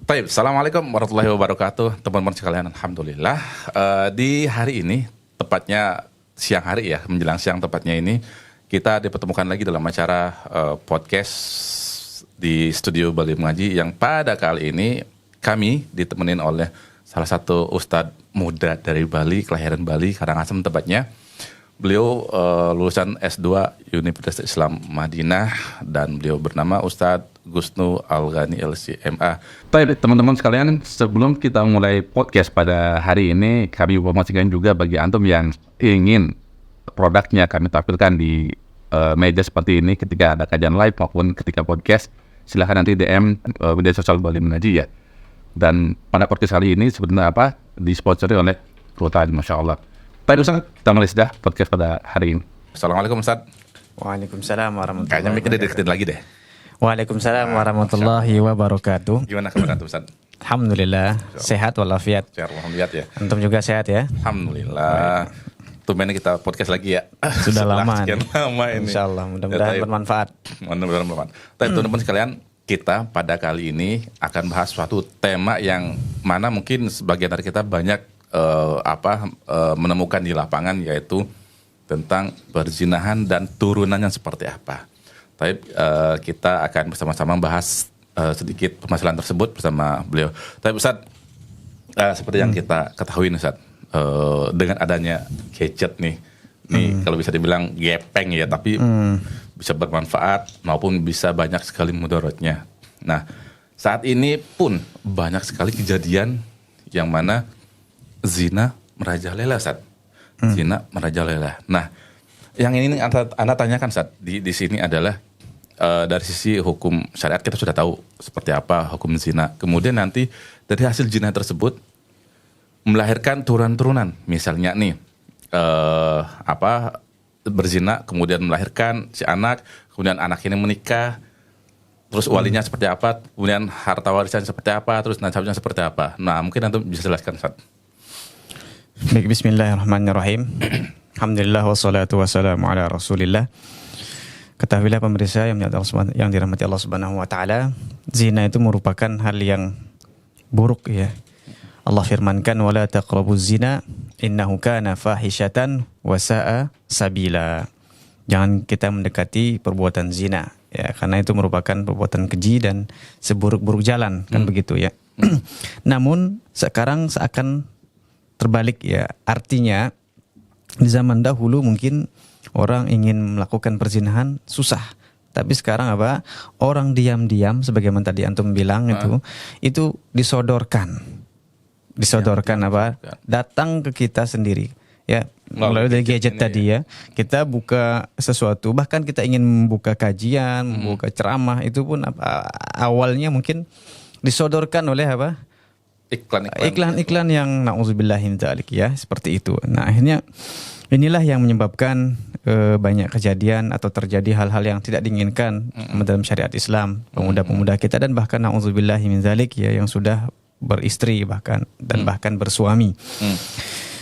Baik, Assalamualaikum warahmatullahi wabarakatuh, teman-teman sekalian. Alhamdulillah, di hari ini, tepatnya siang hari ya, menjelang siang tepatnya ini, kita dipertemukan lagi dalam acara podcast di studio Bali Mengaji, yang pada kali ini kami ditemenin oleh salah satu ustadz muda dari Bali, kelahiran Bali, Karangasem tepatnya. Beliau lulusan S2 Universitas Islam Madinah dan beliau bernama Ustadz Gusnu Al-Ghani LC-MA. Baik teman-teman sekalian, sebelum kita mulai podcast pada hari ini, kami promosikan juga bagi antum yang ingin produknya kami tampilkan di media seperti ini ketika ada kajian live maupun ketika podcast, silahkan nanti DM media sosial Bali Mengaji ya. Dan pada podcast kali ini sebenarnya apa? Disponsori oleh Rutan, Masya Allah. Baik Ustaz, kita mulai sudah podcast pada hari ini. Assalamualaikum Ustaz. Waalaikumsalam warahmatullahi Kayaknya mikirnya deketin lagi deh. Waalaikumsalam warahmatullahi wabarakatuh. Gimana kabar Ustaz? Alhamdulillah, sehat walafiat. Sehat walafiat ya. Antum juga sehat ya? Alhamdulillah. Tumben kita podcast lagi ya. Sudah lama. Sekian lama ini. Insyaallah, mudah-mudahan bermanfaat. Mudah-mudahan bermanfaat. Tapi teman-teman sekalian, kita pada kali ini akan bahas suatu tema yang mana mungkin sebagian dari kita banyak menemukan di lapangan, yaitu tentang perzinahan dan turunannya seperti apa. Tapi kita akan bersama-sama membahas sedikit permasalahan tersebut bersama beliau. Tapi Ustaz, seperti yang kita ketahui Ustaz, dengan adanya gadget nih kalau bisa dibilang gepeng ya, tapi bisa bermanfaat maupun bisa banyak sekali mudaratnya. Nah, saat ini pun banyak sekali kejadian yang mana zina merajalela, Ustaz. Zina merajalela. Nah, yang ini Anda tanyakan, Ustaz, di sini adalah dari sisi hukum syariat kita sudah tahu seperti apa hukum zina. Kemudian nanti dari hasil zina tersebut melahirkan turunan-turunan. Misalnya nih berzina kemudian melahirkan si anak, kemudian anak ini menikah, terus walinya seperti apa, kemudian harta warisan seperti apa, terus nasabnya seperti apa. Nah, mungkin Anda bisa jelaskan, Ustaz. Baik, bismillahirrahmanirrahim. Alhamdulillah wassalatu wassalamu ala Rasulillah. Ketahuilah pemirsa yang dirahmati Allah Subhanahu wa taala, zina itu merupakan hal yang buruk ya. Allah firmankan wala taqrabuz zina innahu kana fahishatan wa sa'a sabila. Jangan kita mendekati perbuatan zina ya, karena itu merupakan perbuatan keji dan seburuk-buruk jalan kan begitu ya. Namun sekarang seakan terbalik ya, artinya di zaman dahulu mungkin orang ingin melakukan perzinahan susah, tapi sekarang apa, orang diam-diam sebagaimana tadi antum bilang itu disodorkan apa, datang ke kita sendiri ya, melalui dari gadget tadi ya, kita buka sesuatu, bahkan kita ingin membuka kajian, membuka ceramah, itu pun awalnya mungkin disodorkan oleh apa, iklan-iklan yang na'udzubillah min dzalik ya, seperti itu. Nah, akhirnya inilah yang menyebabkan banyak kejadian atau terjadi hal-hal yang tidak diinginkan dalam syariat Islam, pemuda-pemuda kita, dan bahkan na'udzubillah min dzalik ya, yang sudah beristri bahkan dan bahkan bersuami.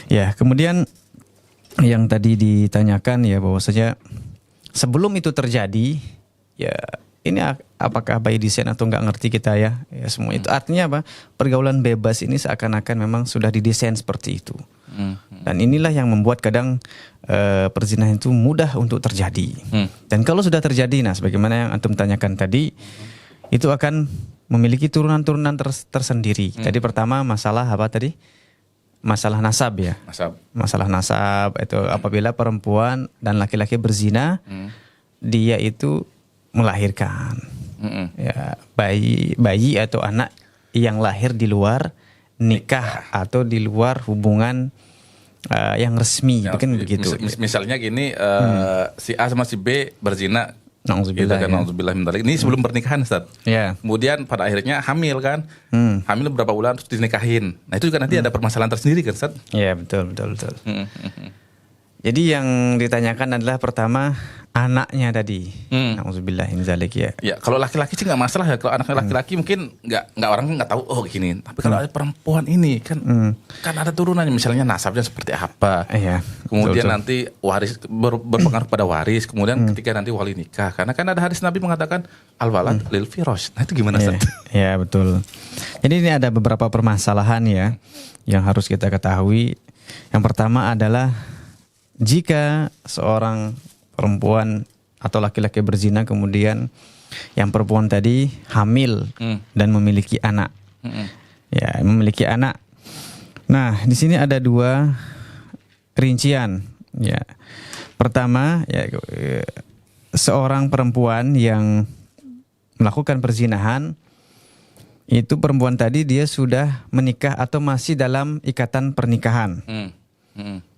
Ya, kemudian yang tadi ditanyakan ya, bahwasanya sebelum itu terjadi ya, ini apakah by design atau nggak ngerti kita ya semua itu. Artinya apa? Pergaulan bebas ini seakan-akan memang sudah didesain seperti itu. Dan inilah yang membuat kadang perzinahan itu mudah untuk terjadi. Dan kalau sudah terjadi, nah sebagaimana yang antum tanyakan tadi, itu akan memiliki turunan-turunan tersendiri. Jadi pertama masalah apa tadi? Masalah nasab ya. Masalah nasab itu apabila perempuan dan laki-laki berzina, dia itu melahirkan ya, bayi atau anak yang lahir di luar nikah atau di luar hubungan yang resmi, itu kan begitu. Misalnya gini, si A sama si B berzina, na'udzubillah ya. Ini sebelum pernikahan, Ustaz. Ya. Kemudian pada akhirnya hamil kan, hamil beberapa bulan terus dinikahin. Nah, itu juga nanti ada permasalahan tersendiri kan, Ustaz? Iya, betul. Jadi yang ditanyakan adalah pertama anaknya tadi. Nauzubillah min zalik ya. Ya, kalau laki-laki sih nggak masalah ya. Kalau anaknya laki-laki mungkin nggak orang nggak tahu oh gini. Tapi kalau ada perempuan ini kan ada turunannya, misalnya nasabnya seperti apa. Iya. Kemudian Betul. nanti waris berpengaruh pada waris. Kemudian ketika nanti wali nikah, karena kan ada hadis Nabi mengatakan al walad lil firash. Nah itu gimana Iya, Ustaz? ya betul. Jadi ini ada beberapa permasalahan ya yang harus kita ketahui. Yang pertama adalah jika seorang perempuan atau laki-laki berzina kemudian yang perempuan tadi hamil dan memiliki anak, ya memiliki anak. Nah di sini ada dua rincian. Ya, pertama ya seorang perempuan yang melakukan perzinahan itu perempuan tadi dia sudah menikah atau masih dalam ikatan pernikahan.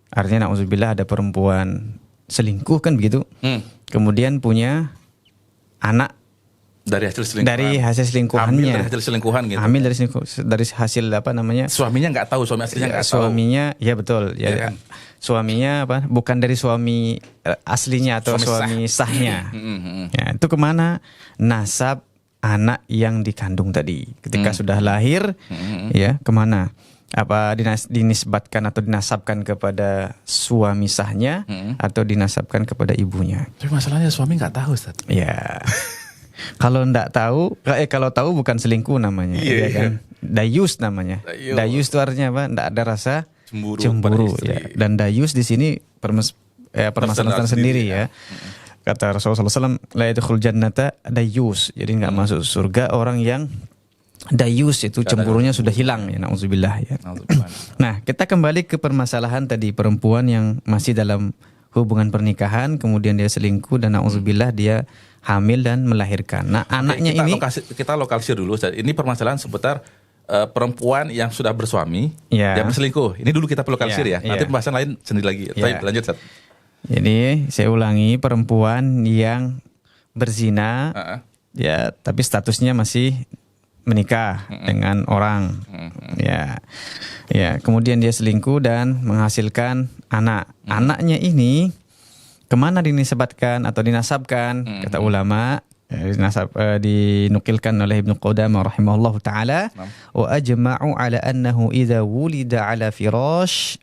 Artinya na'udzubillah ada perempuan selingkuh kan begitu. Kemudian punya anak Dari hasil selingkuhan. dari hasil selingkuhannya. Hamil dari hasil selingkuhan gitu. Hamil dari hasil apa namanya? Suaminya nggak tahu, suami aslinya nggak tahu. Suaminya, ya betul. Ya, Iya kan? Suaminya apa? Bukan dari suami aslinya atau suami sahnya. Ya, itu kemana? Nasab anak yang dikandung tadi. Ketika sudah lahir, ya kemana? Apa dinisbatkan atau dinasabkan kepada suami sahnya atau dinasabkan kepada ibunya? Tapi masalahnya suami nggak tahu, Ustaz. Ya. Kalau enggak tahu, kalau tahu bukan selingkuh namanya, Iya, ya iya. kan? Dayus namanya. Dayus. Dayus itu artinya apa? Enggak ada rasa Cemburu cemburu pada istri. ya. Dan dayus di sini permasalahan sendiri ya. Kata Rasulullah SAW, la yadkhul jannata dayus. Jadi enggak masuk surga orang yang dayus, itu cemburunya sudah hilang ya, nauzubillah ya. Nah, kita kembali ke permasalahan tadi, perempuan yang masih dalam hubungan pernikahan kemudian dia selingkuh dan nauzubillah dia hamil dan melahirkan. Nah, anaknya kita lokalisir dulu, Ustaz. Ini permasalahan seputar perempuan yang sudah bersuami Ya. yang berselingkuh. Ini dulu kita lokalisir Ya, ya. Nanti ya. pembahasan lain sendiri lagi. Ya. Baik, lanjut, Ustaz. Jadi, saya ulangi, perempuan yang berzina ya, tapi statusnya masih menikah dengan orang. Ya. Ya, kemudian dia selingkuh dan menghasilkan anak. Anaknya ini kemana dinisbatkan atau dinasabkan? Kata ulama, dinukilkan oleh Ibnu Qudamah rahimahullah taala, wa ajma'u ala annahu idza wulida ala firashi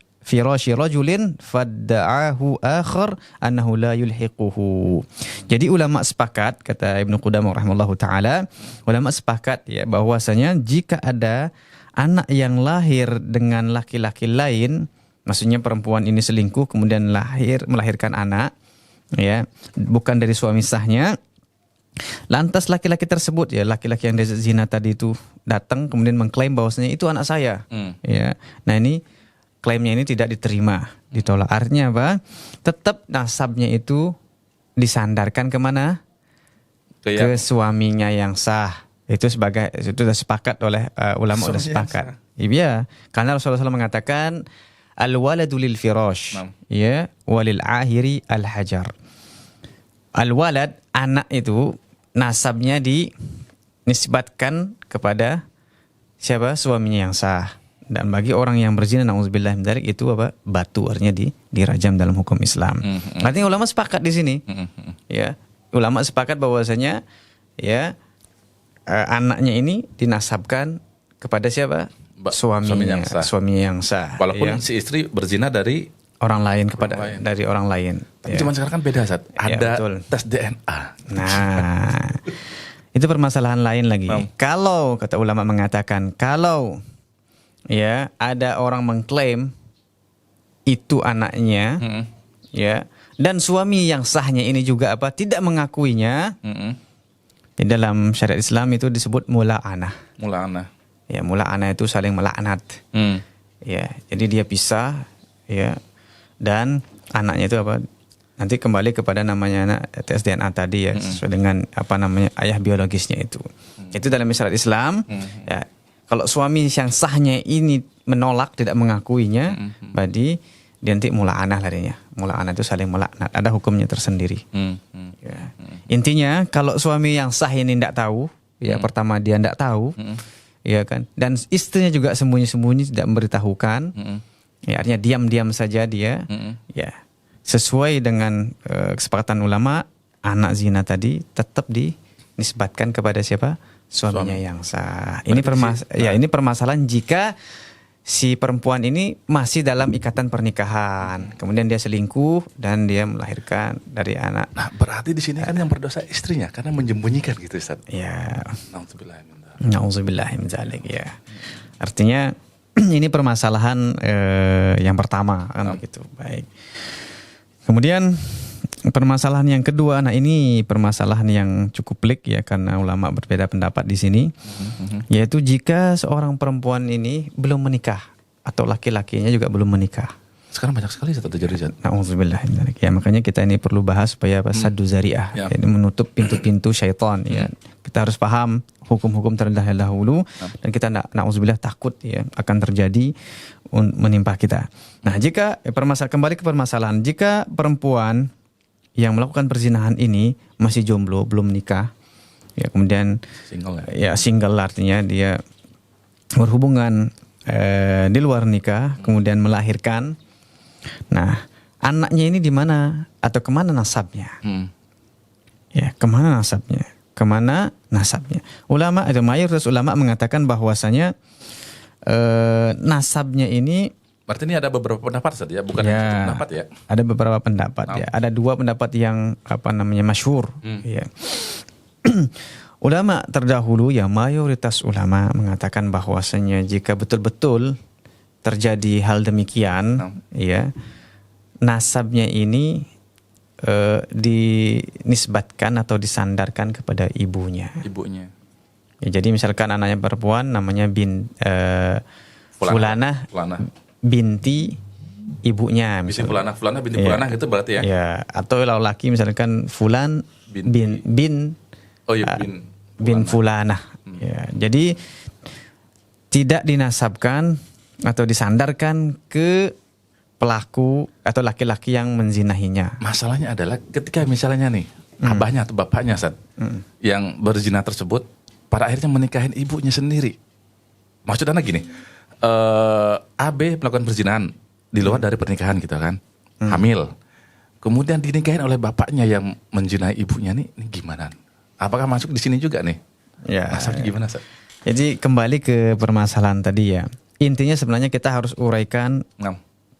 rajulin fadda'ahu akhar annahu la yulhiquhu. Jadi ulama sepakat, kata Ibnu Qudamah rahimahullah taala, ulama sepakat ya bahwasanya jika ada anak yang lahir dengan laki-laki lain, maksudnya perempuan ini selingkuh kemudian melahirkan anak ya, bukan dari suami sahnya. Lantas laki-laki tersebut ya, laki-laki yang zina tadi itu datang kemudian mengklaim bahwasanya itu anak saya. Ya. Nah, ini klaimnya ini tidak diterima, ditolak. Artinya apa? Tetap nasabnya itu disandarkan kemana? Ke suaminya yang sah. Itu sudah sepakat oleh ulama, sudah sepakat. Iya, karena Rasulullah SAW mengatakan al-waladu lil firash, ya, walil ahiri al-hajar. Al-walad, anak itu nasabnya dinisbatkan kepada siapa? Suaminya yang sah. Dan bagi orang yang berzina, na'udzubillah min dzalik, itu apa? Batu, artinya dirajam dalam hukum Islam. Artinya ulama sepakat di sini. Ya, ulama sepakat bahwasanya ya anaknya ini dinasabkan kepada siapa? Suaminya yang sah. Walaupun ya. si istri berzina dari orang lain dari orang lain. Tapi cuma sekarang kan beda, Ustaz. Ada tes DNA. Nah, itu permasalahan lain lagi. Kalau kata ulama mengatakan kalau ya ada orang mengklaim itu anaknya, ya, dan suami yang sahnya ini juga apa? Tidak mengakuinya. Di dalam syariat Islam itu disebut mula'anah. Ya, mula'anah itu saling melaknat. Ya, jadi dia pisah, ya. Dan anaknya itu apa? Nanti kembali kepada namanya tes DNA tadi ya, sesuai dengan apa namanya ayah biologisnya itu. Itu dalam syariat Islam. Ya, kalau suami yang sahnya ini menolak, tidak mengakuinya, berarti dia nanti mula'anah larinya. Mula'anah itu saling melaknat. Ada hukumnya tersendiri. Ya. Intinya kalau suami yang sah ini tidak tahu, ya pertama dia tidak tahu, ya kan. Dan istrinya juga sembunyi-sembunyi tidak memberitahukan. Ya, artinya diam-diam saja dia. Ya. sesuai dengan kesepakatan ulama, anak zina tadi tetap dinisbatkan kepada siapa? Suaminya yang sah. Ini ini permasalahan jika si perempuan ini masih dalam ikatan pernikahan, kemudian dia selingkuh dan dia melahirkan dari anak. Nah, berarti di sini kan yang berdosa istrinya karena menyembunyikan gitu, Ustaz. Ya. Nauzubillah. Nauzubillah min dzalik, ya. Artinya ini permasalahan yang pertama kan begitu. Baik. Kemudian permasalahan yang kedua, nah ini permasalahan yang cukup pelik ya karena ulama berbeda pendapat di sini, yaitu jika seorang perempuan ini belum menikah atau laki-lakinya juga belum menikah. Sekarang banyak sekali terjadi. Nauzubillah. Ya, makanya kita ini perlu bahas supaya saddu zari'ah, jadi menutup pintu-pintu syaitan ya. Kita harus paham hukum-hukum terlebih dahulu dan kita nauzubillah takut ya akan terjadi menimpa kita. Nah, jika kembali ke permasalahan, jika perempuan yang melakukan perzinahan ini masih jomblo, belum nikah, ya kemudian single artinya dia berhubungan di luar nikah, kemudian melahirkan. Nah, anaknya ini di mana atau kemana nasabnya? Ya, kemana nasabnya? Kemana nasabnya? Ulama atau mayoritas ulama mengatakan bahwasanya nasabnya ini. Berarti ini ada beberapa pendapat saja, bukan hanya pendapat ya? Ada beberapa pendapat ya. Ada dua pendapat yang masyhur. Ya. Ulama terdahulu ya mayoritas ulama mengatakan bahwasanya jika betul-betul terjadi hal demikian, ya nasabnya ini dinisbatkan atau disandarkan kepada ibunya. Ya, jadi misalkan anaknya perempuan namanya Fulanah binti ibunya, misalnya Fulanah binti Fulanah gitu berarti ya? Ya, atau laki misalkan Fulan bin Fulanah. Ya, jadi tidak dinasabkan atau disandarkan ke pelaku atau laki-laki yang menzinahinya. Masalahnya adalah ketika misalnya nih abahnya atau bapaknya yang berzina tersebut pada akhirnya menikahin ibunya sendiri. Maksudnya gini, AB melakukan perzinahan di luar dari pernikahan gitu kan, hamil, kemudian dinikahin oleh bapaknya yang menjinai ibunya nih gimana? Apakah masuk di sini juga nih? Ya. Nasabnya gimana, Ustaz? Jadi kembali ke permasalahan tadi ya. Intinya sebenarnya kita harus uraikan,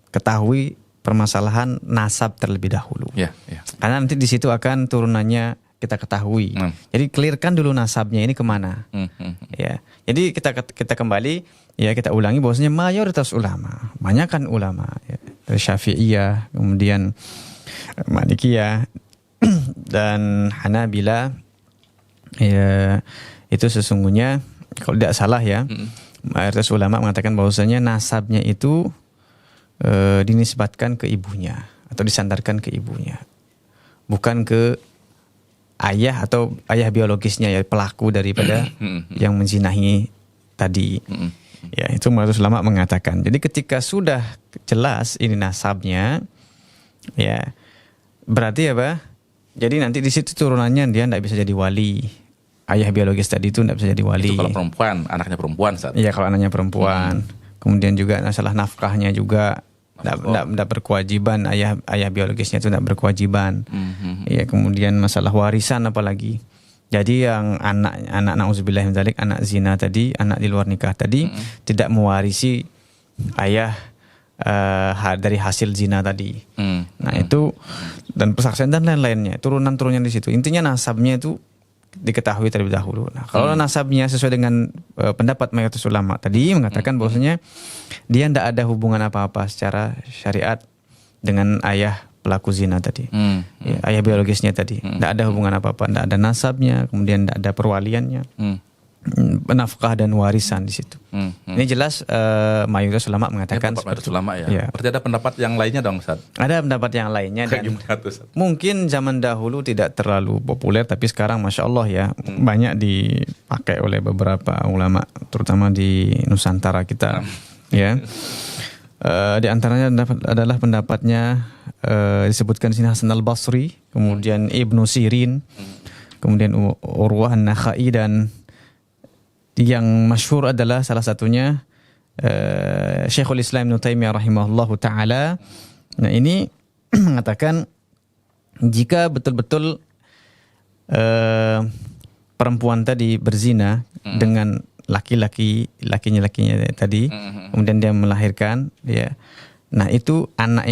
ketahui permasalahan nasab terlebih dahulu. Ya. Karena nanti di situ akan turunannya kita ketahui. Jadi clearkan dulu nasabnya ini kemana. Ya. Jadi kita kembali ya, kita ulangi bahwasanya mayoritas ulama, banyakan ulama ya, dari Syafi'iyah, kemudian Malikiyah dan Hanabila ya, itu sesungguhnya kalau tidak salah ya, mayoritas ulama mengatakan bahwasanya nasabnya itu dinisbatkan ke ibunya atau disandarkan ke ibunya, bukan ke ayah atau ayah biologisnya ya, pelaku daripada yang menzinahi tadi. Ya, itu mayoritas ulama mengatakan. Jadi ketika sudah jelas ini nasabnya, ya berarti apa? Jadi nanti di situ turunannya dia tidak bisa jadi wali. Ayah biologis tadi itu tidak bisa jadi wali. Itu kalau perempuan, anaknya perempuan saat. Iya, kalau anaknya perempuan. Kemudian juga masalah nafkahnya juga tidak berkewajiban, ayah biologisnya itu tidak berkewajiban. Ya, kemudian masalah warisan apalagi. Jadi yang anak nauzubillah min dzalik, anak zina tadi, anak di luar nikah tadi tidak mewarisi ayah dari hasil zina tadi. Nah, itu dan persaksian dan lain-lainnya, turunan-turunannya di situ. Intinya nasabnya itu diketahui terlebih dahulu. Nah, kalau nasabnya sesuai dengan pendapat mayoritas ulama tadi mengatakan bahwasanya dia tidak ada hubungan apa-apa secara syariat dengan ayah pelaku zina tadi, ya, ayah biologisnya tadi, tidak ada hubungan apa-apa, tidak ada nasabnya, kemudian tidak ada perwaliannya, nafkah dan warisan di situ. Ini jelas mayoritas ulama mengatakan seperti ulama ya. Berarti ada pendapat yang lainnya dong, Ustaz? Ada pendapat yang lainnya dan mungkin zaman dahulu tidak terlalu populer, tapi sekarang masya Allah ya banyak dipakai oleh beberapa ulama, terutama di Nusantara kita. Ya. Di antaranya adalah pendapatnya disebutkan di sini Hasan al-Basri, kemudian Ibnu Sirin, kemudian Urwah an-Nakhai, dan yang masyhur adalah salah satunya Syekhul Islam Ibnu Taimiyah rahimahullahu taala. Nah, ini mengatakan jika betul-betul perempuan tadi berzina dengan lakinya tadi, kemudian dia melahirkan, ya. Nah itu anak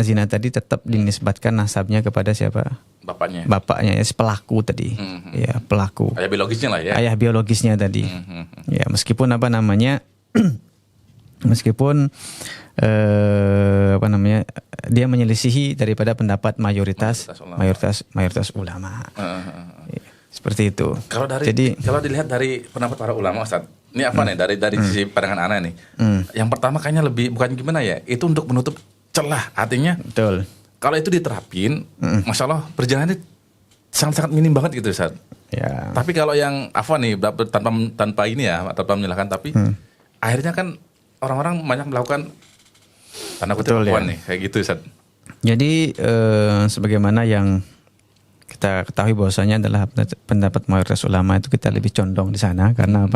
zina tadi tetap dinisbatkan nasabnya kepada siapa? Bapaknya, ya, pelaku tadi, ya pelaku. Ayah biologisnya lah ya. Ayah biologisnya tadi, ya meskipun meskipun dia menyelisihi daripada pendapat mayoritas ulama. Ya, seperti itu. Kalau dilihat dari pendapat para ulama, Ustaz, ini apa nih dari sisi pandangan ana nih? Yang pertama kayaknya lebih bukan gimana ya, itu untuk menutup celah. Artinya, betul. Kalau itu diterapin, masya Allah perjalanannya sangat-sangat minim banget gitu, Ustaz. Ya. Tapi kalau yang apa nih tanpa ini ya, tanpa menyalahkan, tapi akhirnya kan orang-orang banyak melakukan tanda kutip perempuan nih, kayak gitu, Ustaz. Jadi sebagaimana yang kita ketahui bahwasanya adalah pendapat mayoritas ulama itu kita lebih condong di sana karena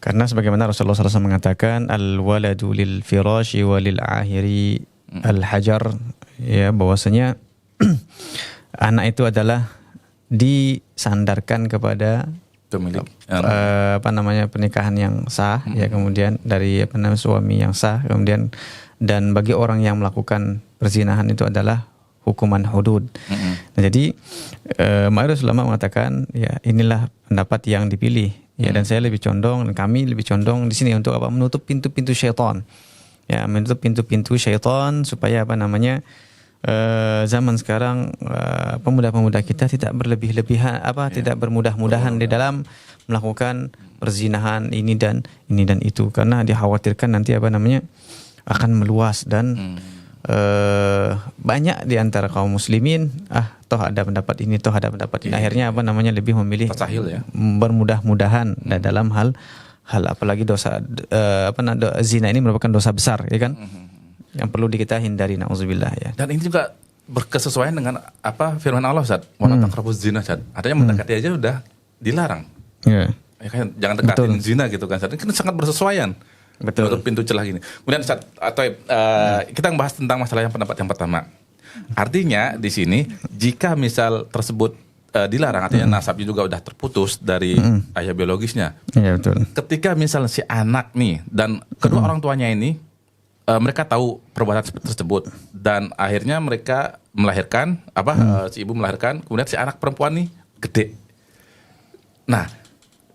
karena sebagaimana Rasulullah SAW mengatakan al-waladu lil firashi walil ahiri al-hajar, ya bahwasanya anak itu adalah disandarkan kepada pernikahan yang sah, ya kemudian dari suami yang sah, kemudian dan bagi orang yang melakukan perzinahan itu adalah hukuman hudud. Nah, jadi mayoritas ulama mengatakan ya inilah pendapat yang dipilih, ya dan saya lebih condong dan kami lebih condong di sini untuk menutup pintu-pintu syaitan. Ya, menutup pintu-pintu syaitan supaya zaman sekarang pemuda-pemuda kita tidak berlebih-lebihan tidak bermudah-mudahan di dalam melakukan perzinahan ini dan itu karena dikhawatirkan nanti akan meluas dan banyak di antara kaum muslimin toh ada pendapat ini akhirnya lebih memilih bermudah-mudahan dalam hal apalagi dosa zina ini merupakan dosa besar, ya kan, yang perlu kita hindari, nauzubillah, ya. Dan ini juga berkesesuaian dengan firman Allah, Ustaz, wala taqrabuz zina, Ustaz. Artinya mendekati aja udah dilarang. Ya kan, jangan dekatin zina gitu kan, Ustaz. Ini kan sangat bersesuaian. Betul. Untuk pintu celah gini. Kemudian kita membahas tentang masalah pendapat yang pertama. Artinya di sini jika misal tersebut dilarang, artinya nasabnya juga udah terputus dari ayah biologisnya. Iya, betul. Ketika misal si anak nih dan kedua orang tuanya ini mereka tahu perbuatan tersebut dan akhirnya mereka melahirkan si ibu melahirkan, kemudian si anak perempuan nih gede. Nah,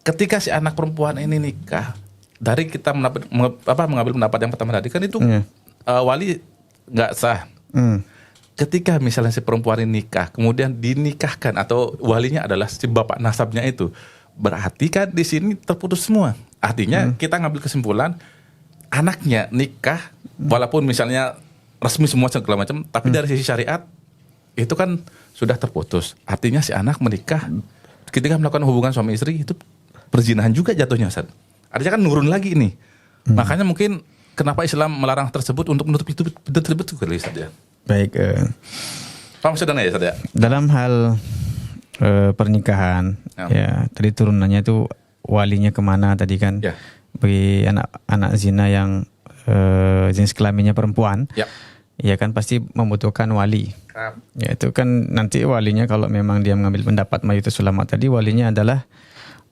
ketika si anak perempuan ini nikah, dari kita mengambil pendapat yang pertama tadi kan itu wali nggak sah. Ketika misalnya si perempuan ini nikah, kemudian dinikahkan atau walinya adalah si bapak nasabnya itu, berarti kan di sini terputus semua. Artinya kita ngambil kesimpulan anaknya nikah walaupun misalnya resmi semua segala macam, tapi dari sisi syariat itu kan sudah terputus. Artinya si anak menikah ketika melakukan hubungan suami istri itu perzinahan juga jatuhnya, Ustaz. Artinya kan nurun lagi nih. Makanya mungkin kenapa Islam melarang tersebut untuk menutup itu tersebut kali, Ustaz, ya. Baik. Paham maksudnya ya, Ustaz, ya? Dalam hal pernikahan, ya tadi turunannya itu walinya kemana tadi kan? Ya. Bagi anak zina yang jenis kelaminnya perempuan, ya kan pasti membutuhkan wali. Ya itu kan nanti walinya kalau memang dia mengambil pendapat mayoritas ulama tadi, walinya adalah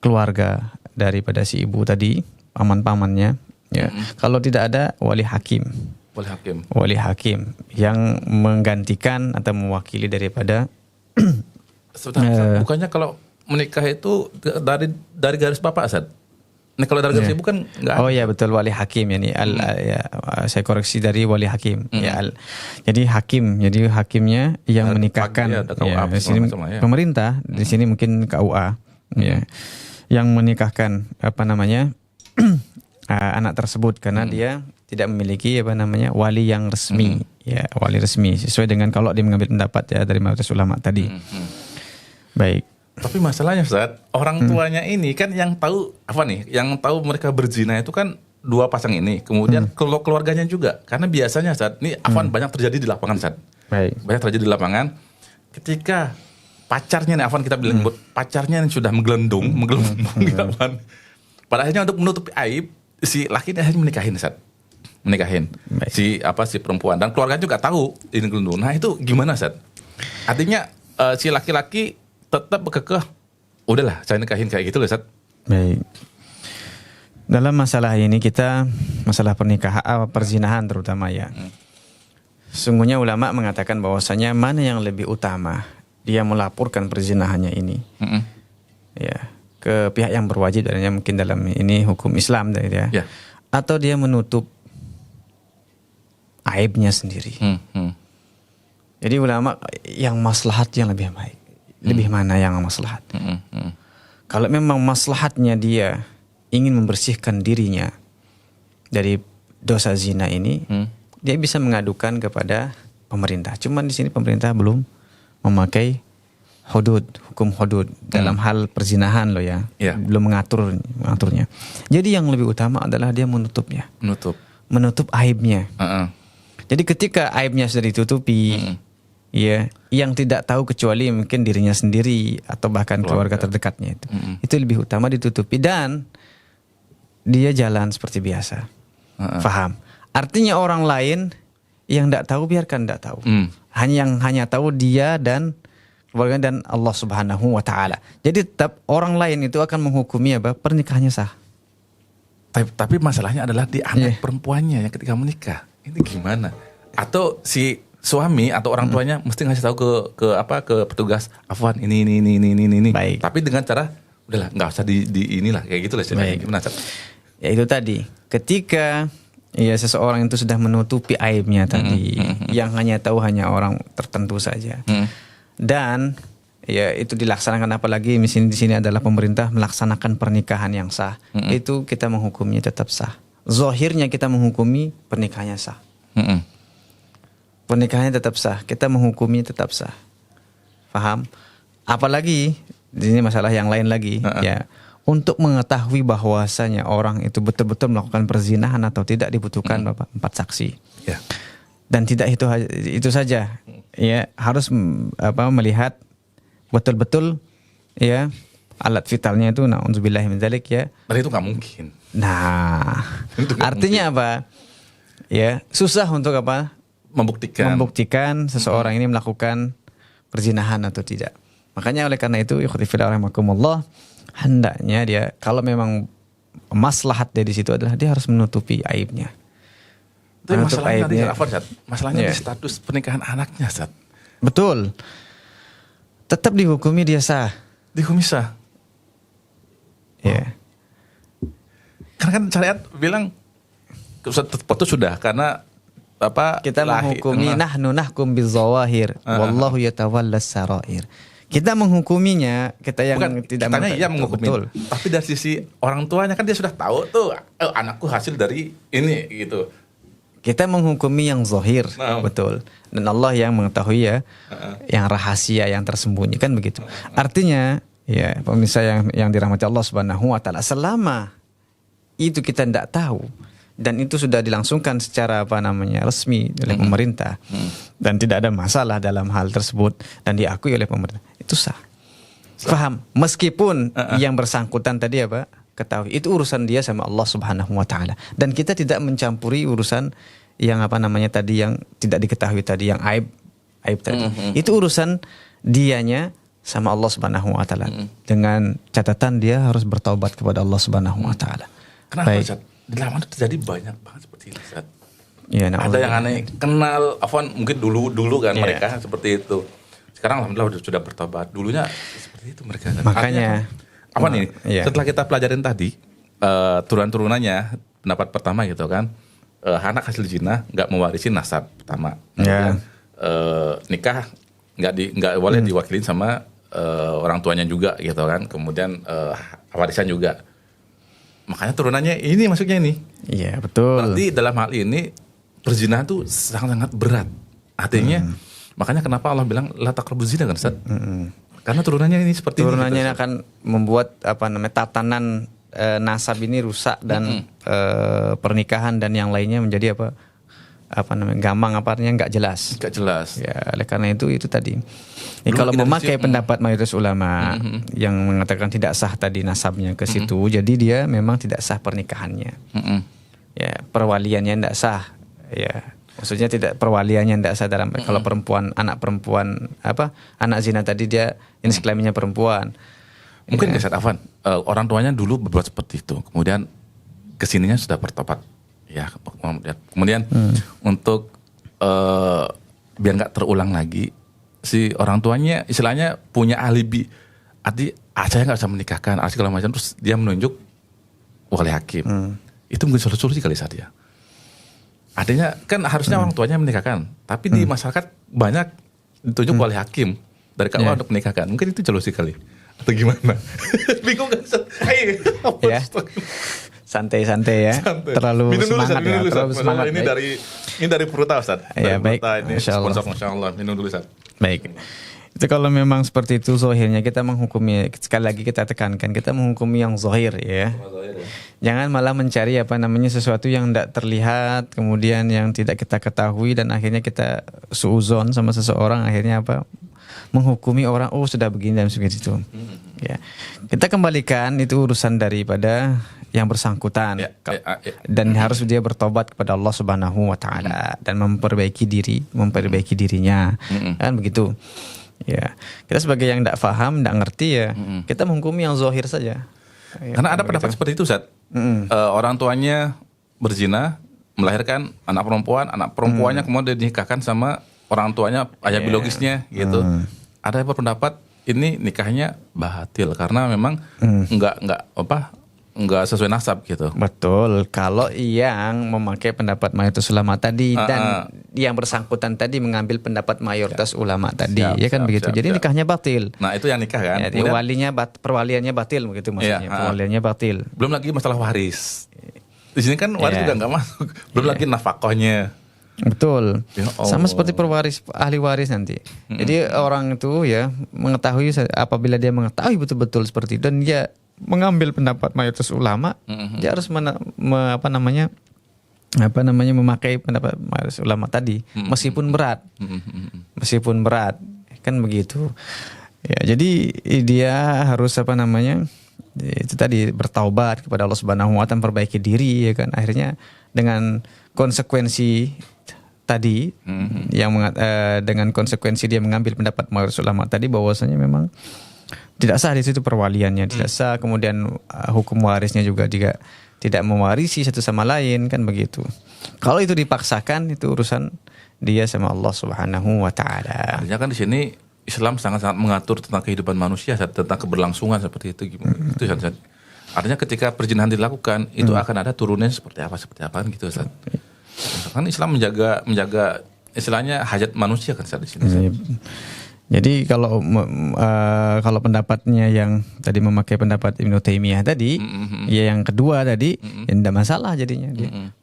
keluarga daripada si ibu tadi, paman-pamannya, ya. Kalau tidak ada wali hakim yang menggantikan atau mewakili daripada bukannya kalau menikah itu dari garis bapak, Ustaz. Nah, kalau dari garis ibu kan enggak. Oh ya, betul, wali hakim ya nih. Saya koreksi dari wali hakim. Jadi hakimnya yang menikahkan. Di sini pemerintah, di sini mungkin KUA, ya. Yang menikahkan anak tersebut karena dia tidak memiliki wali yang resmi, ya wali resmi sesuai dengan kalau dia mengambil pendapat ya dari mayoritas ulama tadi. Baik. Tapi masalahnya, Ustaz, orang tuanya ini kan yang tahu yang tahu mereka berzina itu kan dua pasang ini, kemudian keluarganya juga. Karena biasanya, Ustaz, ini banyak terjadi di lapangan, Ustaz. Baik. Banyak terjadi di lapangan ketika pacarnya nih, kita bilang pacarnya yang sudah menggelembung pada akhirnya untuk menutupi aib si laki ini akhirnya menikahin, Ustaz. menikahin Baik. si perempuan dan keluarga juga tahu ini gelundung. Nah itu gimana Ustaz? Artinya si laki-laki tetap berkekeh, udahlah saya nikahin kayak gitu loh Ustaz. Baik. Dalam masalah ini kita masalah pernikahan, perzinahan terutama ya. Sungguhnya ulama mengatakan bahwasanya mana yang lebih utama, dia melaporkan perzinahannya ini ya ke pihak yang berwajib, dan mungkin dalam ini hukum Islam ya. Ya. Atau dia menutup aibnya sendiri. Jadi ulama yang maslahat yang lebih baik. Lebih mana yang maslahat? Kalau memang maslahatnya dia ingin membersihkan dirinya dari dosa zina ini, dia bisa mengadukan kepada pemerintah. Cuman di sini pemerintah belum memakai hukum hudud dalam hal perzinahan loh ya. Belum mengaturnya. Jadi yang lebih utama adalah dia menutupnya. Menutup aibnya. Jadi ketika aibnya sudah ditutupi, ya, yang tidak tahu kecuali mungkin dirinya sendiri atau bahkan keluarga terdekatnya itu lebih utama ditutupi dan dia jalan seperti biasa. Faham? Artinya orang lain yang tidak tahu biarkan tidak tahu. Hanya tahu dia dan keluarga dan Allah Subhanahu wa taala. Jadi tetap orang lain itu akan menghukumi apa? Pernikahannya sah. Tapi masalahnya adalah di anak perempuannya yang ketika menikah. Ini gimana? Atau si suami atau orang tuanya mesti ngasih tahu ke petugas, Afwan ini. Baik. Tapi dengan cara udahlah nggak usah di inilah kayak gitu lah. Gimana? Ya itu tadi. Ketika ya seseorang itu sudah menutupi aibnya tadi, yang hanya tahu hanya orang tertentu saja. Dan ya itu dilaksanakan, apalagi di sini adalah pemerintah melaksanakan pernikahan yang sah. Itu kita menghukumnya tetap sah. Zahirnya kita menghukumi pernikahannya sah. Pernikahannya tetap sah, kita menghukumi tetap sah. Paham? Apalagi di sini masalah yang lain lagi, ya. Untuk mengetahui bahwasanya orang itu betul-betul melakukan perzinahan atau tidak dibutuhkan 4 saksi. Ya. Dan tidak itu saja, ya, harus melihat betul-betul ya alat vitalnya itu, na'udzubillahi min dzalik ya. Dan itu nggak mungkin. Nah, artinya apa? Ya, susah untuk apa? Membuktikan seseorang ini melakukan perzinahan atau tidak. Makanya oleh karena itu, ikhwati fillah rahimakumullah, hendaknya dia kalau memang maslahat dari situ adalah dia harus menutupi aibnya. Tapi masalahnya di status pernikahan anaknya, Zat. Betul. Tetap dihukumi dia sah. Dihukumi sah. Ya. Karena kan syariat bilang itu sudah karena kita menghukumi nahnu nahkum bizawahir wallahu yatawallas sarair. Kita menghukuminya, kita yang tidak menghukumi. Betul. Tapi dari sisi orang tuanya kan dia sudah tahu tuh anakku hasil dari ini gitu. Kita menghukumi yang zahir, betul. Dan Allah yang mengetahui ya, yang rahasia, yang tersembunyi kan begitu. Artinya, ya pemirsa yang dirahmati Allah Subhanahu wa taala, selama itu kita tidak tahu dan itu sudah dilangsungkan secara resmi oleh pemerintah dan tidak ada masalah dalam hal tersebut dan diakui oleh pemerintah, itu sah. Faham? Meskipun yang bersangkutan tadi ketahui itu urusan dia sama Allah Subhanahu wa taala dan kita tidak mencampuri urusan yang tadi yang tidak diketahui tadi, yang aib tadi. Itu urusan dianya sama Allah Subhanahu wa taala. Dengan catatan dia harus bertaubat kepada Allah Subhanahu wa taala. Kenapa Ustaz? Di lama itu terjadi banyak banget seperti itu, Ustaz. Ya, ada yang aneh kenal Afwan mungkin dulu kan mereka seperti itu. Sekarang alhamdulillah sudah bertobat. Dulunya seperti itu mereka. Makanya Afwan ini setelah kita pelajarin tadi turun-turunannya, pendapat pertama gitu kan. Anak hasil zina nggak mewarisi nasab pertama. Kemudian nikah nggak boleh diwakilin sama orang tuanya juga gitu kan. Kemudian warisan juga. Makanya turunannya ini masuknya ini. Iya, betul. Berarti dalam hal ini perzinahan itu sangat-sangat berat. Artinya makanya kenapa Allah bilang la taqrabuz zina kan Ustaz? Karena turunannya ini seperti turunannya ini akan membuat tatanan nasab ini rusak dan pernikahan dan yang lainnya menjadi gampang, nggak jelas. Nggak jelas. Ya, oleh karena itu tadi. Kalau memakai pendapat mayoritas ulama yang mengatakan tidak sah tadi nasabnya ke situ, jadi dia memang tidak sah pernikahannya. ya perwaliannya tidak sah, ya maksudnya tidak perwaliannya tidak sah dalam kalau anak perempuan anak zina tadi dia jenis kelaminnya perempuan. Mungkin Ustaz Afwan, orang tuanya dulu berbuat seperti itu, kemudian kesininya sudah bertobat, ya. Kemudian untuk biar nggak terulang lagi, si orang tuanya istilahnya punya alibi, saya nggak bisa menikahkan, segala macam, terus dia menunjuk wali hakim. Itu mungkin solusi kali saat ya. Artinya kan harusnya orang tuanya menikahkan, tapi di masyarakat banyak ditunjuk wali hakim dari KUA untuk menikahkan. Mungkin itu solusi kali. Atau gimana? Bingung kan? Ya. Santai-santai ya. Santai. Terlalu minum dulu, semangat Ustaz, minum ya. dulu, Terlalu Ustaz. semangat. Ini dari Purta, Ustaz. Ya, Dari baik. Purta ini Masya Allah. sponsor, Masya Allah. Minum dulu, Ustaz. Baik. Itu kalau memang seperti itu zahirnya kita menghukumi, sekali lagi kita tekankan, kita menghukumi yang zahir ya. Jangan malah mencari sesuatu yang tidak terlihat, kemudian yang tidak kita ketahui dan akhirnya kita suuzon sama seseorang, akhirnya menghukumi orang sudah begini dan seperti itu. Ya. Kita kembalikan itu urusan daripada yang bersangkutan dan harus dia bertobat kepada Allah Subhanahu wa taala dan memperbaiki dirinya. Kan begitu. Ya, kita sebagai yang tidak paham, tidak ngerti ya, kita menghukumi yang zahir saja. Karena ada pendapat seperti itu, Ustaz. Orang tuanya berzina, melahirkan anak perempuannya kemudian dinikahkan sama orang tuanya, ayah biologisnya gitu. Ada yang berpendapat ini nikahnya batil karena memang enggak sesuai nasab gitu. Betul. Kalau yang memakai pendapat mayoritas ulama tadi dan yang bersangkutan tadi mengambil pendapat mayoritas ulama tadi, begitu. Jadi nikahnya batil. Nah, itu yang nikah kan. Ya, perwaliannya batil begitu maksudnya. Perwaliannya batil. Belum lagi masalah waris. Di sini kan waris juga enggak masuk. Belum lagi nafkahnya. Betul. Sama seperti ahli waris nanti. Jadi orang itu ya mengetahui, apabila dia mengetahui betul-betul seperti itu dan dia mengambil pendapat mayoritas ulama, dia harus memakai pendapat mayoritas ulama tadi, meskipun berat, kan begitu. Ya, jadi dia harus itu tadi bertaubat kepada Allah Subhanahu wa taala, perbaiki diri, ya kan. Akhirnya dengan konsekuensi tadi dengan konsekuensi dia mengambil pendapat mayoritas ulama tadi bahwasanya memang tidak sah di situ perwaliannya, tidak sah, kemudian hukum warisnya juga tidak mewarisi satu sama lain, kan begitu. Kalau itu dipaksakan, itu urusan dia sama Allah Subhanahu wa taala. Artinya kan di sini Islam sangat-sangat mengatur tentang kehidupan manusia, tentang keberlangsungan seperti itu. Itu artinya ketika perzinahan dilakukan, itu akan ada turunnya seperti apa kan gitu, Ustaz. Kan Islam menjaga istilahnya hajat manusia kan Ustaz di sini. Jadi kalau pendapatnya yang tadi memakai pendapat Ibnu Taimiyah tadi, ya yang kedua tadi, ya tidak masalah jadinya.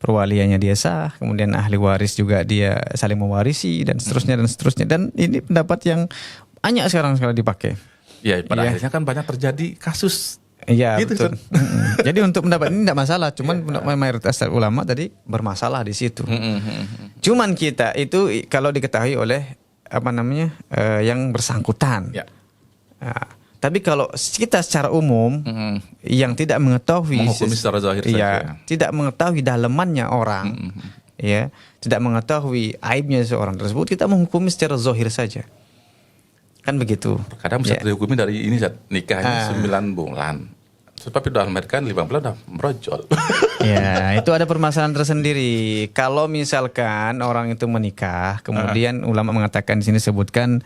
Perwaliannya dia sah, kemudian ahli waris juga dia saling mewarisi dan seterusnya. Dan ini pendapat yang banyak sekarang dipakai. Ya, pada akhirnya kan banyak terjadi kasus. Iya, gitu, betul. Jadi untuk pendapat ini tidak masalah, cuman mayoritas ulama tadi bermasalah di situ. Cuman kita itu kalau diketahui oleh yang bersangkutan. Ya. Nah, tapi kalau kita secara umum yang tidak mengetahui menghukumi secara zahir saja. Tidak mengetahui dalemannya orang, ya, tidak mengetahui aibnya seorang tersebut, kita menghukumi secara zahir saja. Kan begitu. Kadang bisa dihukumi dari ini nikahnya 9 bulan. Tapi udah melahirkan 5 bulan udah merojol. Ya, itu ada permasalahan tersendiri. Kalau misalkan orang itu menikah, kemudian ulama mengatakan di sini sebutkan,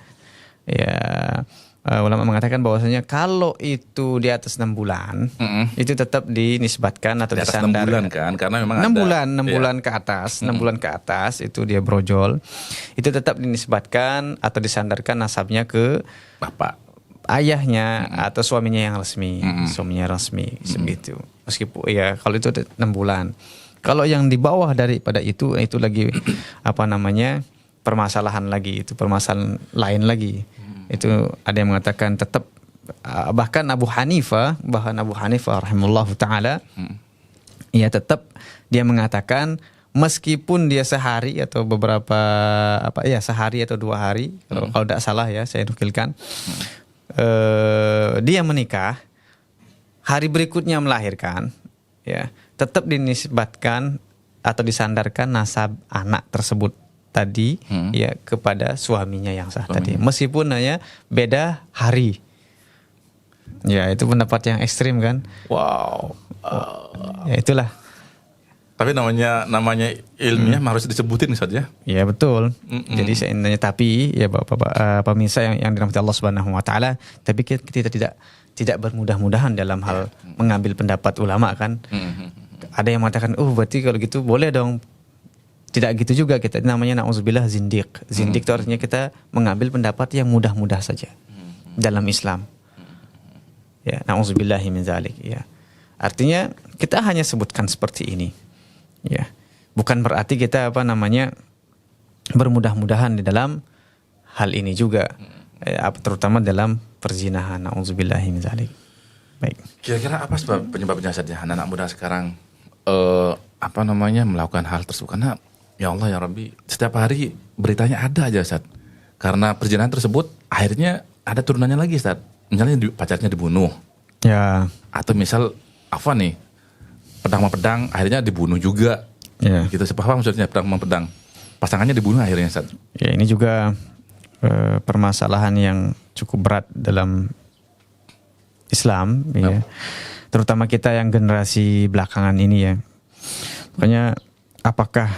ulama mengatakan bahwasanya kalau itu di atas 6 bulan, itu tetap dinisbatkan atau di atas disandar. 6 bulan kan, karena memang 6 bulan ke atas, 6 bulan ke atas itu dia brojol. Itu tetap dinisbatkan atau disandarkan nasabnya ke bapak, ayahnya atau suaminya yang resmi, sebegitu. Meskipun kalau itu 6 bulan. Kalau yang di bawah daripada itu lagi permasalahan lagi, itu permasalahan lain lagi. Itu ada yang mengatakan tetap, bahkan Abu Hanifah rahimahullahu taala, ya tetap dia mengatakan meskipun dia sehari atau beberapa sehari atau 2 hari, kalau tidak salah ya saya nukilkan, dia menikah, hari berikutnya melahirkan, ya tetap dinisbatkan atau disandarkan nasab anak tersebut tadi ya kepada suaminya yang sah tadi, meskipun hanya beda hari. Ya, itu pendapat yang ekstrim kan. Wow. Ya itulah. Tapi namanya ilmiah harus disebutin saja. Ya betul. Jadi seandainya tapi ya Bapak pemirsa yang dirahmati Allah Subhanahu wa taala, tapi kita tidak bermudah-mudahan dalam hal mengambil pendapat ulama kan. Ada yang mengatakan, berarti kalau gitu boleh dong. Tidak gitu juga, kita namanya na'udzubillah zindiq. Zindiq itu artinya kita mengambil pendapat yang mudah-mudah saja dalam Islam. Ya, na'udzubillahi min dzalik ya. Artinya kita hanya sebutkan seperti ini. Ya. Bukan berarti kita bermudah-mudahan di dalam hal ini juga. Terutama dalam perzinahan. Na'udzubillahi min dzalik. Baik. Kira-kira apa sebab penyebabnya saja anak-anak muda sekarang melakukan hal tersebut? Karena ya Allah ya Rabbi, setiap hari beritanya ada aja Ustaz. Karena perzinahan tersebut akhirnya ada turunannya lagi Ustaz. Misalnya pacarnya dibunuh. Ya. Atau misal pedang sama pedang akhirnya dibunuh juga. Ya. Gitu sepaham maksudnya pedang sama pedang. Pasangannya dibunuh akhirnya Ustaz. Ya, ini juga permasalahan yang cukup berat dalam Islam ya. Terutama kita yang generasi belakangan ini ya. Makanya apakah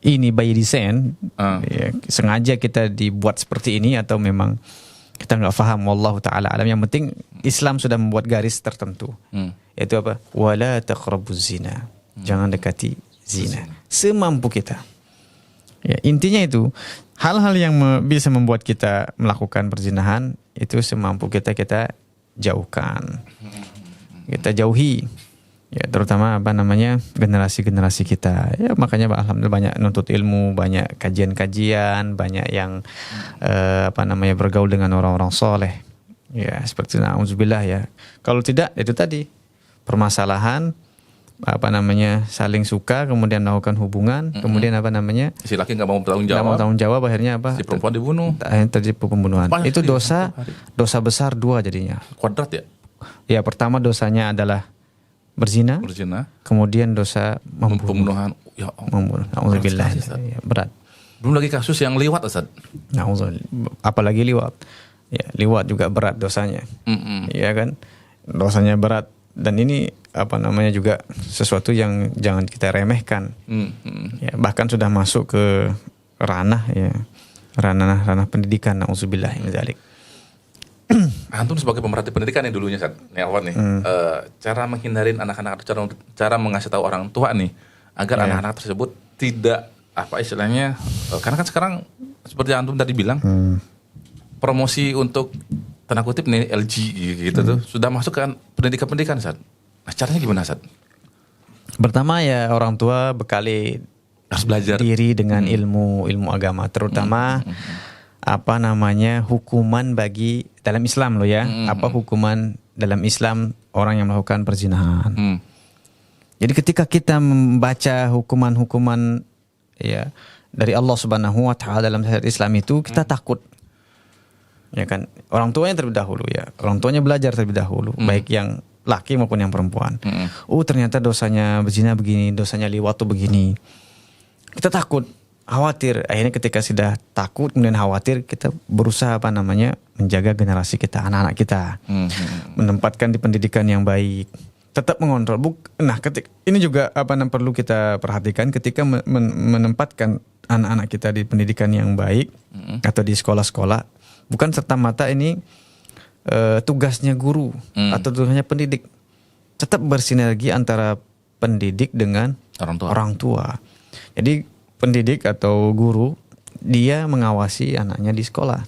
ini by design ya, sengaja kita dibuat seperti ini atau memang kita nggak paham, wallahu taala alam. Yang penting Islam sudah membuat garis tertentu, yaitu apa? Wala taqrabuz zina, jangan dekati zina semampu kita. Ya, intinya itu hal-hal yang bisa membuat kita melakukan perzinahan itu semampu kita jauhkan, kita jauhi. Ya, terutama generasi-generasi kita. Ya, makanya alhamdulillah banyak nuntut ilmu, banyak kajian-kajian, banyak yang bergaul dengan orang-orang soleh. Ya, seperti na'udzubillah ya. Kalau tidak, itu tadi permasalahan saling suka, kemudian melakukan hubungan, kemudian si laki nggak mau bertanggung jawab. Nggak mau bertanggung jawab, akhirnya si perempuan dibunuh. Akhirnya terjadi pembunuhan. Itu dosa besar dua jadinya. Kuadrat ya? Ya, pertama dosanya adalah berzina, kemudian dosa pembunuhan. Ya membunuh. Nauzubillah. Ya, berat. Belum lagi kasus yang liwat Ustaz. Apalagi liwat. Ya, liwat juga berat dosanya. Iya kan? Dosanya berat, dan ini juga sesuatu yang jangan kita remehkan. Ya, bahkan sudah masuk ke ranah pendidikan. Nauzubillah min dzalik. Antum sebagai pemerhati pendidikan yang dulunya cara menghindarin anak-anak atau cara mengasih tahu orang tua nih agar anak-anak tersebut tidak karena kan sekarang seperti antum tadi bilang promosi untuk tanda kutip nih LG gitu tuh sudah masuk ke pendidikan Ustaz. Nah, caranya gimana Ustaz? Pertama ya orang tua bekali harus belajar diri dengan ilmu agama, terutama hukuman bagi dalam Islam loh ya. Apa hukuman dalam Islam orang yang melakukan perzinahan. Jadi ketika kita membaca hukuman-hukuman ya dari Allah Subhanahu wa taala dalam syariat Islam itu, kita takut. Ya kan? Orang tuanya terlebih dahulu ya. Orang tuanya belajar terlebih dahulu, baik yang laki maupun yang perempuan. Ternyata dosanya berzina begini, dosanya liwat tuh begini. Kita takut, khawatir. Akhirnya ketika sudah takut kemudian khawatir, kita berusaha menjaga generasi kita, anak-anak kita, menempatkan di pendidikan yang baik, tetap mengontrol. Ini juga perlu kita perhatikan ketika menempatkan anak-anak kita di pendidikan yang baik atau di sekolah-sekolah. Bukan serta-merta ini tugasnya guru atau tugasnya pendidik. Tetap bersinergi antara pendidik dengan orang tua. Jadi pendidik atau guru dia mengawasi anaknya di sekolah,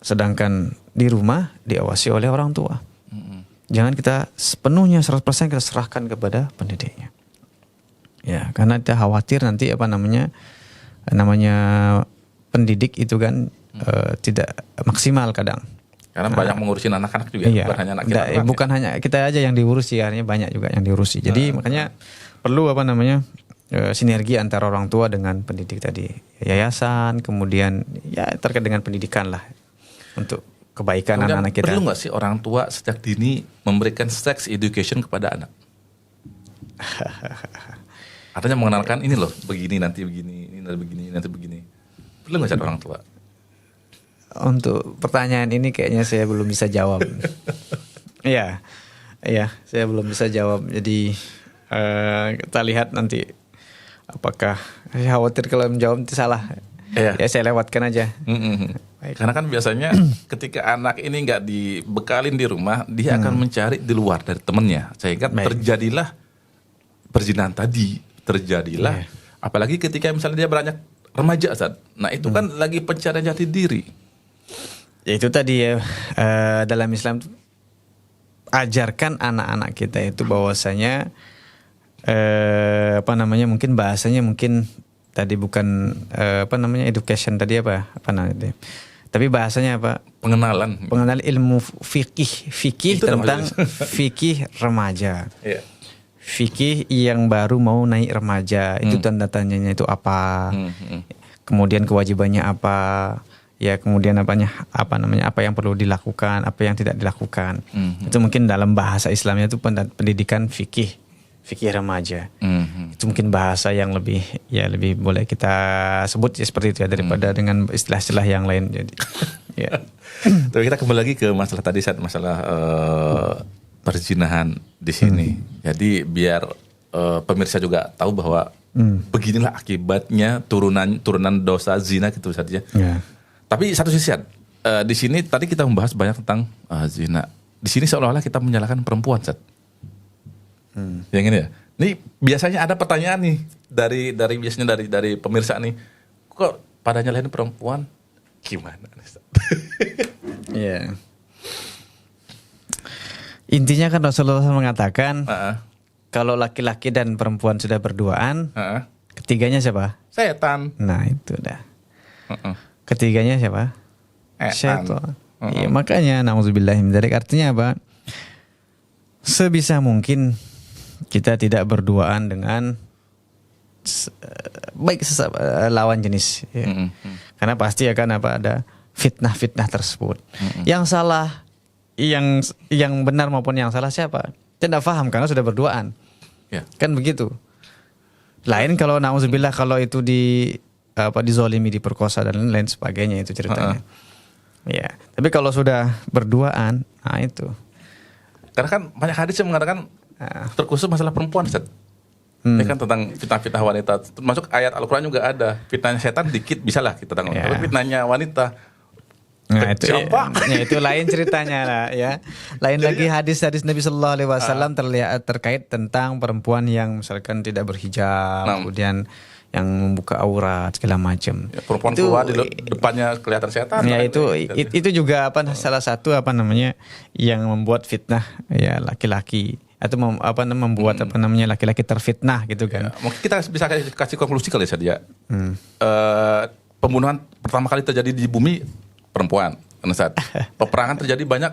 sedangkan di rumah diawasi oleh orang tua. Jangan kita sepenuhnya 100% kita serahkan kepada pendidiknya. Ya, karena kita khawatir nanti pendidik itu kan tidak maksimal kadang. Karena banyak mengurusin anak-anak juga, iya, bukan hanya anak kita. Bukan hanya kita aja yang diurusi, artinya banyak juga yang diurusi. Jadi makanya perlu sinergi antara orang tua dengan pendidik tadi, yayasan, kemudian ya terkait dengan pendidikan lah untuk kebaikan kemudian anak-anak kita. Perlu nggak sih orang tua sejak dini memberikan sex education kepada anak? Artinya mengenalkan ini loh, begini nanti begini, ini nanti begini, nanti begini. Perlu nggak Ustaz orang tua? Untuk pertanyaan ini kayaknya saya belum bisa jawab. Iya, iya, saya belum bisa jawab. Jadi kita lihat nanti apakah saya khawatir kalau menjawab nanti salah. Iya. Ya saya lewatkan aja. Baik. Karena kan biasanya ketika anak ini nggak dibekalin di rumah, dia akan mencari di luar dari temennya. Sehingga terjadilah perzinahan tadi, terjadilah. Apalagi ketika misalnya dia beranjak remaja, Ustaz. Nah itu kan lagi pencarian jati diri. Ya itu tadi ya, dalam Islam ajarkan anak-anak kita itu bahwasanya mungkin bahasanya mungkin tadi bukan education tadi apa namanya, tapi bahasanya apa, pengenalan ilmu fikih tentang fikih remaja. Yeah. Fikih yang baru mau naik remaja itu tanda tanyanya itu apa, kemudian kewajibannya apa, ya kemudian apa yang perlu dilakukan, apa yang tidak dilakukan. Itu mungkin dalam bahasa Islamnya itu pendidikan fikih remaja. Itu mungkin bahasa yang lebih boleh kita sebut ya seperti itu ya, daripada dengan istilah-istilah yang lain. Jadi ya. Tapi kita kembali lagi ke masalah tadi, masalah perzinahan di sini. Jadi biar pemirsa juga tahu bahwa beginilah akibatnya turunan dosa zina gitu saja. Yeah. Tapi satu sisi di sini tadi kita membahas banyak tentang zina. Di sini seolah-olah kita menyalahkan perempuan, Sat. Yang ini ya. Ini biasanya ada pertanyaan nih dari pemirsa nih. Kok pada nyalahin perempuan? Gimana nih, Sat? Iya. Intinya kan Rasulullah mengatakan kalau laki-laki dan perempuan sudah berduaan, ketiganya siapa? Setan. Nah itu dah. Ketiganya siapa? Setan. Ya, makanya na'udzubillahi min dzalik, artinya apa? Sebisa mungkin kita tidak berduaan dengan baik lawan jenis. Ya. Karena pasti akan ada fitnah-fitnah tersebut. Yang salah, yang benar maupun yang salah siapa? Tidak paham karena sudah berduaan. Ya. Kan begitu. Lain kalau na'udzubillah kalau itu dizolimi, diperkosa dan lain sebagainya, itu ceritanya. Ya. Tapi kalau sudah berduaan, nah itu. Karena kan banyak hadis yang mengatakan terkhusus masalah perempuan, Ustaz. Ini kan tentang fitnah-fitnah wanita. Termasuk ayat Al-Quran juga ada. Fitnahnya setan dikit bisalah kita tanggung. Tapi fitnahnya wanita, nah itu lain ceritanya lah ya. Lain lagi hadis-hadis Nabi Sallallahu Alaihi Wasallam terkait tentang perempuan yang misalkan tidak berhijab, kemudian yang membuka aurat segala macam. Ya, perempuan itu, keluar di depannya kelihatan setan. Ya itu juga salah satu yang membuat fitnah ya laki-laki, atau membuat laki-laki terfitnah gitu kan. Ya, mungkin kita bisa kasih konklusi kali saja. Pembunuhan pertama kali terjadi di bumi perempuan. Saat peperangan terjadi banyak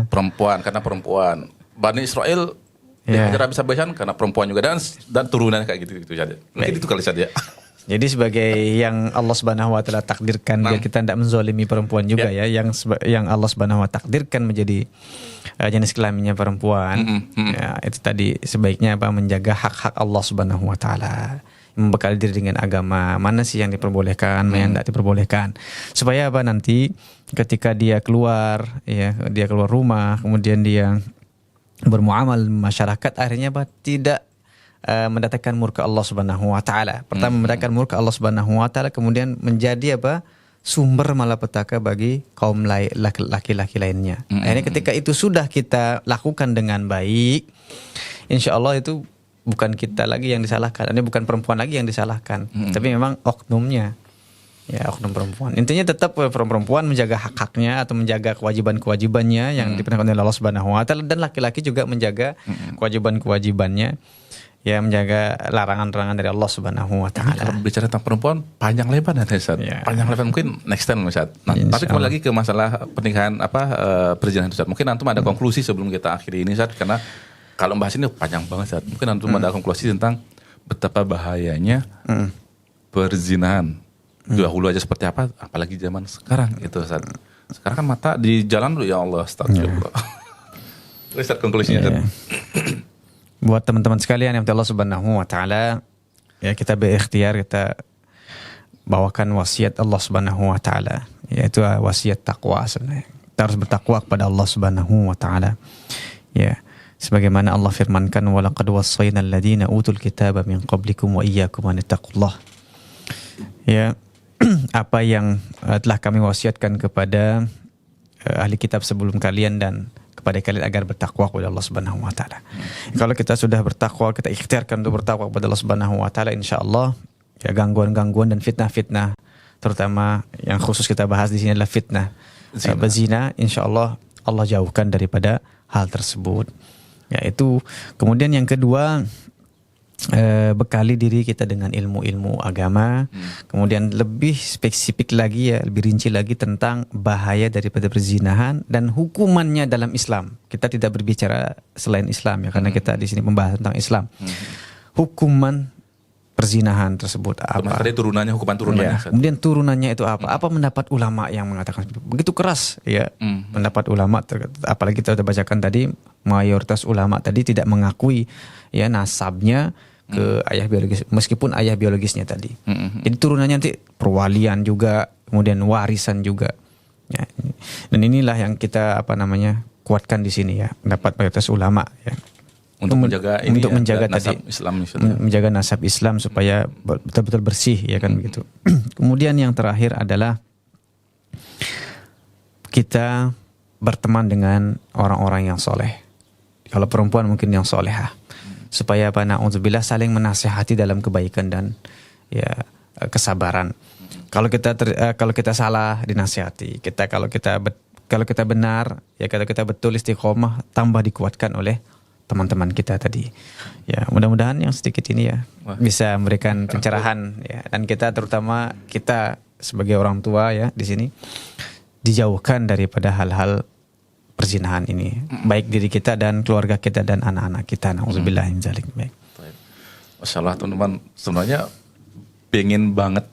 perempuan karena perempuan. Bani Israel dihajar habis-habisan karena perempuan juga, dan turunannya kayak gitu saja. Mungkin itu kali saja. Jadi sebagai yang Allah Subhanahu wa taala takdirkan, biar kita tidak menzalimi perempuan juga ya, yang Allah Subhanahu wa taala takdirkan menjadi jenis kelaminnya perempuan. Ya, itu tadi sebaiknya menjaga hak-hak Allah Subhanahu wa taala. Membekali diri dengan agama, mana sih yang diperbolehkan, mana yang tidak diperbolehkan, supaya nanti ketika dia keluar rumah, kemudian dia bermuamal masyarakat, akhirnya tidak mendatangkan murka Allah Subhanahu wa taala. Pertama mendatangkan murka Allah Subhanahu wa taala, kemudian menjadi sumber malapetaka bagi kaum laki-laki lainnya. Akhirnya ketika itu sudah kita lakukan dengan baik, insya Allah itu bukan kita lagi yang disalahkan, ini bukan perempuan lagi yang disalahkan, tapi memang oknumnya, ya oknum perempuan. Intinya tetap perempuan menjaga hak-haknya atau menjaga kewajiban-kewajibannya yang diperintahkan oleh Allah Subhanahu wa taala, dan laki-laki juga menjaga kewajiban-kewajibannya, ya menjaga larangan-larangan dari Allah Subhanahu wa taala. Kalau bicara tentang perempuan panjang lebar nanti, Ustaz. Ya. Panjang lebar mungkin next time, Ustaz. Nah, tapi kembali lagi ke masalah pernikahan perzinahan, Ustaz. Mungkin antum ada konklusi sebelum kita akhiri ini, Ustaz, karena kalau bahas ini panjang banget, Ustaz. Mungkin antum ada konklusi tentang betapa bahayanya perzinahan. Dahulu aja seperti apa, apalagi zaman sekarang itu, Ustaz. Sekarang kan mata di jalan dulu, ya Allah, astagfirullah. Ustaz, konklusinya, Ustaz. buat teman-teman sekalian yang Allah Subhanahu wa taala, ya kita berikhtiar kita bawakan wasiat Allah Subhanahu wa taala, yaitu wasiat takwa sebenarnya. Kita harus bertakwa kepada Allah Subhanahu wa taala. Ya, sebagaimana Allah firmankan, walaqad wassayna alladziina utul kitaba min qablikum wa iyyakum an tattaqullah. Ya, apa yang telah kami wasiatkan kepada ahli kitab sebelum kalian dan kepada kalian agar bertakwa kepada Allah Subhanahu wa taala. Kalau kita sudah bertakwa, kita ikhtiarkan untuk bertakwa kepada Allah Subhanahu wa taala, insyaallah ya gangguan-gangguan dan fitnah-fitnah, terutama yang khusus kita bahas di sini adalah fitnah berzina, insyaallah Allah jauhkan daripada hal tersebut. Yaitu kemudian yang kedua, bekali diri kita dengan ilmu-ilmu agama. Kemudian lebih spesifik lagi, ya lebih rinci lagi tentang bahaya daripada perzinahan dan hukumannya dalam Islam. Kita tidak berbicara selain Islam ya, karena kita di sini membahas tentang Islam. Hukuman perzinahan tersebut apa? Tadi turunannya, hukuman turunannya. Ya, kemudian turunannya itu apa? Apa pendapat ulama yang mengatakan begitu keras ya? Pendapat ulama, apalagi kita sudah bacakan tadi, mayoritas ulama tadi tidak mengakui ya nasabnya ke ayah biologis, meskipun ayah biologisnya tadi. Jadi turunannya nanti perwalian juga, kemudian warisan juga. Ya. Dan inilah yang kita kuatkan di sini ya, pendapat mayoritas ulama ya. Untuk menjaga nasab tadi Islam, menjaga nasab Islam supaya betul-betul bersih ya kan begitu. Kemudian yang terakhir adalah kita berteman dengan orang-orang yang soleh. Kalau perempuan mungkin yang solehah, supaya na'udzubillah saling menasihati dalam kebaikan dan ya kesabaran. Kalau kita salah dinasihati, kalau kita benar ya, kalau kita betul istiqomah, tambah dikuatkan oleh teman-teman kita tadi. Ya, mudah-mudahan yang sedikit ini ya bisa memberikan pencerahan ya, dan kita terutama kita sebagai orang tua ya di sini dijauhkan daripada hal-hal perzinahan ini, baik diri kita dan keluarga kita dan anak-anak kita. Nauzubillah min dzalik. Baik. Masyaallah teman-teman, sebenarnya pengen banget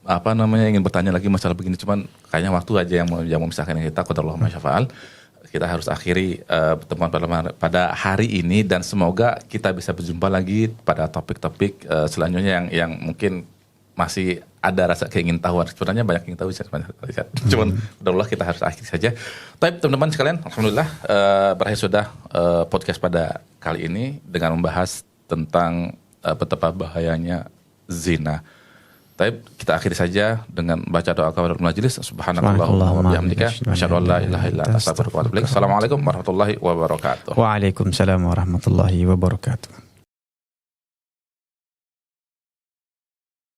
ingin bertanya lagi masalah begini, cuman kayaknya waktu aja yang memisahkan kita. Qadarullah ma syafa'al. Kita harus akhiri pertemuan pada hari ini, dan semoga kita bisa berjumpa lagi pada topik-topik selanjutnya yang mungkin masih ada rasa keingintahuan. Sebenarnya banyak yang tahu, cuman udah kita harus akhiri saja. Tapi teman-teman sekalian, alhamdulillah berakhir sudah podcast pada kali ini dengan membahas tentang betapa bahayanya zina. Tapi kita akhiri saja dengan baca doa kafaratul majelis. Subhanallahumma wa bihamdika, asyhadu an la ilaha illa anta, astaghfiruka wa atubu ilaik. Assalamualaikum warahmatullahi wabarakatuh. Waalaikumsalam warahmatullahi wabarakatuh.